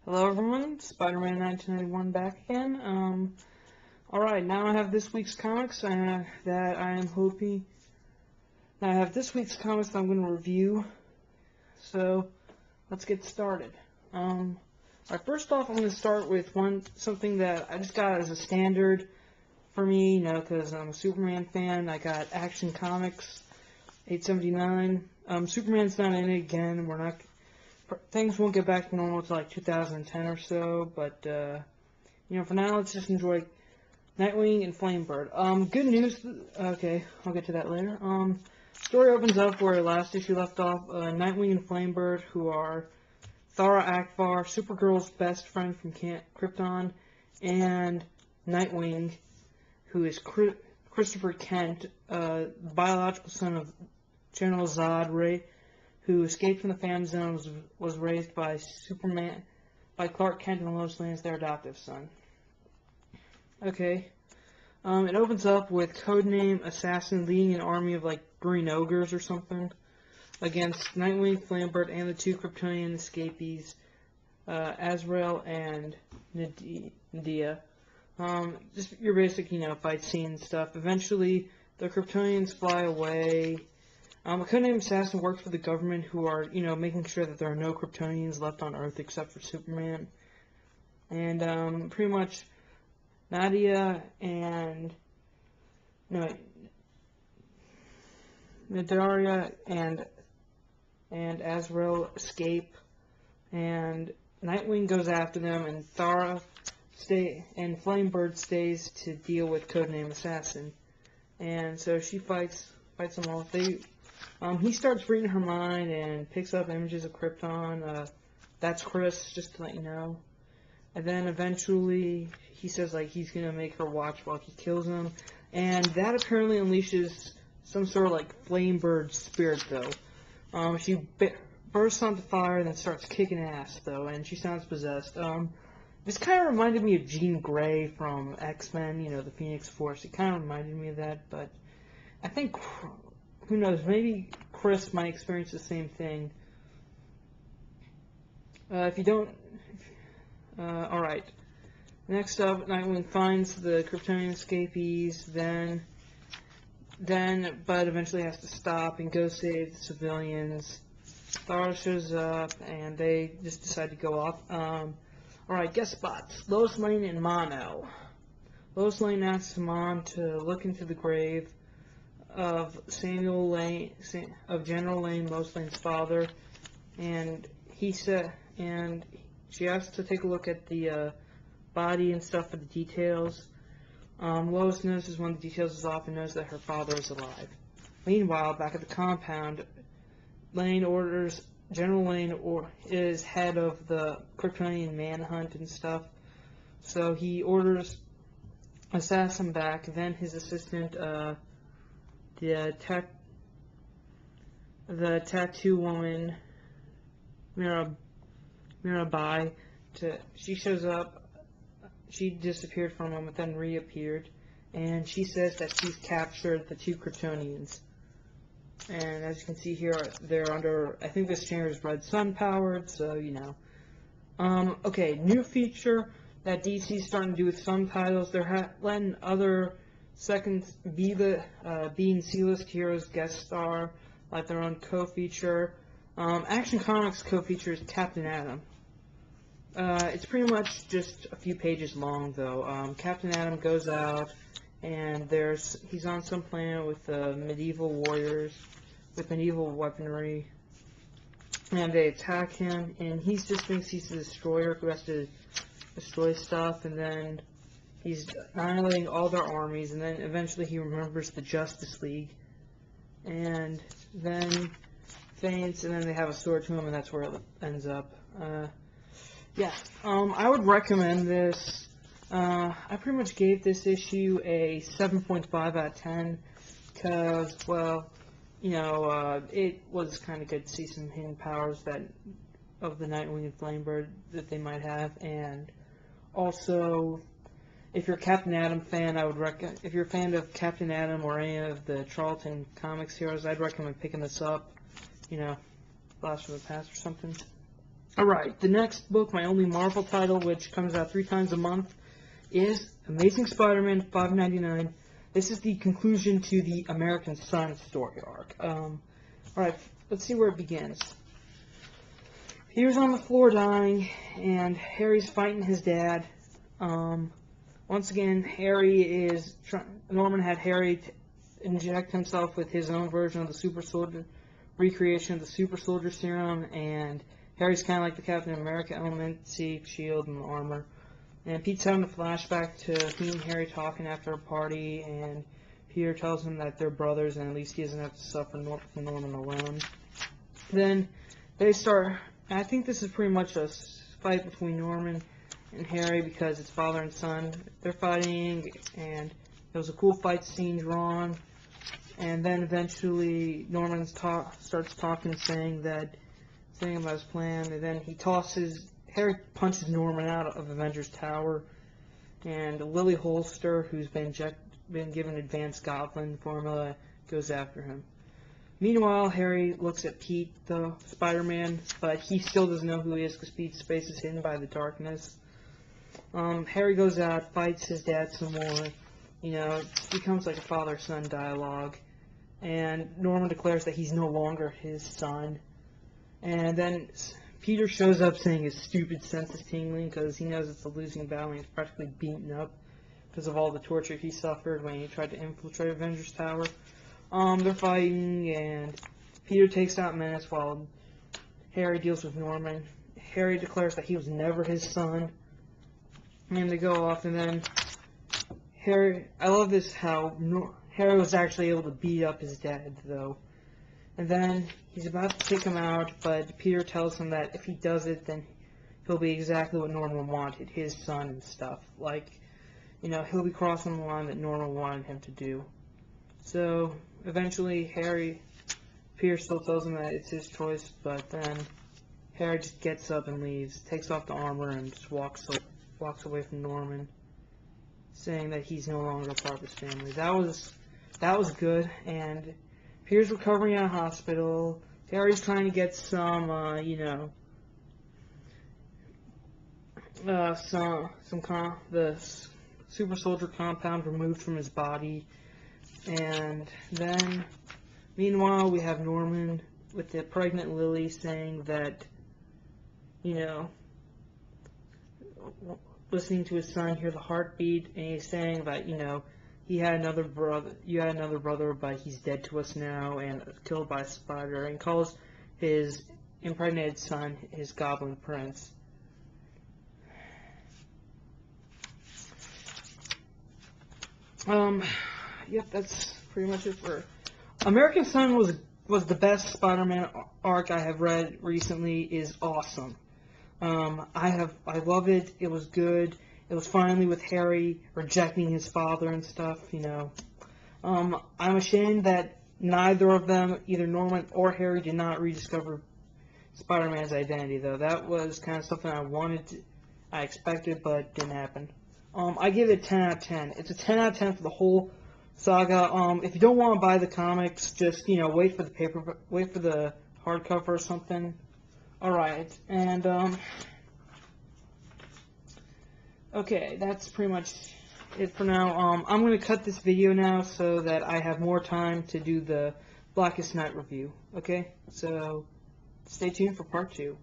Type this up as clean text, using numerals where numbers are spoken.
Hello everyone, Spider-Man 1991 back again. Alright, now I have this week's comics that I am hoping... Now I have this week's comics that I'm going to review, so let's get started. Alright, first off I'm going to start with something that I just got as a standard for me, because I'm a Superman fan. I got Action Comics 879. Superman's not in it again. Things won't get back to normal until like 2010 or so, but, for now, let's just enjoy Nightwing and Flamebird. Good news, okay, I'll get to that later. Story opens up where last issue left off. Nightwing and Flamebird, who are Thara Akbar, Supergirl's best friend from Krypton, and Nightwing, who is Christopher Kent, biological son of General Zod Ray, who escaped from the Phantom Zone, was raised by Clark Kent and Lois Lane as their adoptive son. Okay. It opens up with Codename Assassin leading an army of, green ogres or something against Nightwing, Flamebird, and the two Kryptonian escapees, Azrael and Nadia. Just your basic, fight scene stuff. Eventually, the Kryptonians fly away. A codename assassin works for the government, who are, making sure that there are no Kryptonians left on Earth except for Superman. And, pretty much, Nadia and, Nadaria and Azrael escape, and Nightwing goes after them, and Thara and Flamebird stays to deal with Codename Assassin. And so she fights them off. He starts reading her mind and picks up images of Krypton. That's Chris, just to let you know. And then eventually he says he's gonna make her watch while he kills him, and that apparently unleashes some sort of Flamebird spirit though. She bursts onto fire and then starts kicking ass though, and she sounds possessed. This kind of reminded me of Jean Grey from X-Men, the Phoenix Force. It kind of reminded me of that, but I think, who knows, maybe Chris might experience the same thing. If you don't... alright. Next up, Nightwing finds the Kryptonian escapees, but eventually has to stop and go save the civilians. Thara shows up, and they just decide to go off. Alright, guest spots. Lois Lane and Mon-El. Lois Lane asks Mon to look into the grave of Samuel Lane, of General Lane, Lois Lane's father, and she asks to take a look at the body and stuff for the details. Lois notices one of the details is off and knows that her father is alive. Meanwhile, back at the compound, General Lane is head of the Kryptonian manhunt and stuff, so he orders Assassin back. Then his assistant, the tattoo woman, Mirabai, she shows up. She disappeared for a moment, then reappeared, and she says that she's captured the two Kryptonians. And as you can see here, they're under, I think this chamber is Red Sun powered, so, okay, new feature that DC's starting to do with some titles. They're letting other B and C-list heroes guest star, like their own co-feature. Action Comics co-feature is Captain Atom. It's pretty much just a few pages long, though. Captain Atom goes out, and he's on some planet with medieval warriors, with medieval weaponry, and they attack him, and he just thinks he's the destroyer who has to destroy stuff, and then he's annihilating all their armies, and then eventually he remembers the Justice League, and then faints, and then they have a sword to him, and that's where it ends up. I would recommend this. I pretty much gave this issue a 7.5 out of 10, because, well, it was kind of good to see some hidden powers of the Nightwing and Flamebird that they might have, and also, if you're a Captain Atom fan, if you're a fan of Captain Atom or any of the Charlton Comics heroes, I'd recommend picking this up, Blast from the Past or something. Alright, the next book, my only Marvel title, which comes out 3 times a month, is Amazing Spider-Man $5.99. This is the conclusion to the American Son story arc. Alright, let's see where it begins. Peter's on the floor dying, and Harry's fighting his dad. Once again, Norman had Harry inject himself with his own version of the super soldier, recreation of the super soldier serum, and Harry's kind of like the Captain America element, see, shield and armor. And Pete's having a flashback to he and Harry talking after a party, and Peter tells him that they're brothers, and at least he doesn't have to suffer from Norman alone. Then they start, I think this is pretty much a fight between Norman and Harry because it's father and son. They're fighting, and there was a cool fight scene drawn, and then eventually Norman starts talking, saying about his plan, and then Harry punches Norman out of Avengers Tower, and Lily Holster, who's been given advanced Goblin formula, goes after him. Meanwhile, Harry looks at Pete, the Spider-Man, but he still doesn't know who he is because Pete's face is hidden by the darkness. Harry goes out, fights his dad some more, it becomes like a father-son dialogue, and Norman declares that he's no longer his son. And then Peter shows up saying his stupid sense is tingling because he knows it's a losing battle and he's practically beaten up because of all the torture he suffered when he tried to infiltrate Avengers Tower. They're fighting, and Peter takes out Menace while Harry deals with Norman. Harry declares that he was never his son, and they go off, and then I love this how Harry was actually able to beat up his dad, though. And then he's about to take him out, but Peter tells him that if he does it, then he'll be exactly what Norman wanted, his son and stuff. Like, he'll be crossing the line that Norman wanted him to do. So, eventually, Peter still tells him that it's his choice, but then Harry just gets up and leaves, takes off the armor, and just walks away from Norman, saying that he's no longer a part of his family. That was good, and Peter's recovering at a hospital. Harry's trying to get the super soldier compound removed from his body. And then, meanwhile, we have Norman with the pregnant Lily saying that, listening to his son hear the heartbeat, and he's saying that, you had another brother, but he's dead to us now and killed by a spider, and calls his impregnated son his Goblin Prince. Yep, that's pretty much it for American Son. Was the best Spider-Man arc I have read recently. Is awesome. I love it. It was good. It was finally with Harry rejecting his father and stuff, I'm ashamed that neither of them, either Norman or Harry, did not rediscover Spider-Man's identity, though. That was kind of something I expected, but didn't happen. I give it 10 out of 10. It's a 10 out of 10 for the whole saga. If you don't want to buy the comics, just, wait for the hardcover or something. Alright, and, okay, that's pretty much it for now. I'm going to cut this video now so that I have more time to do the Blackest Night review, okay? So, stay tuned for part 2.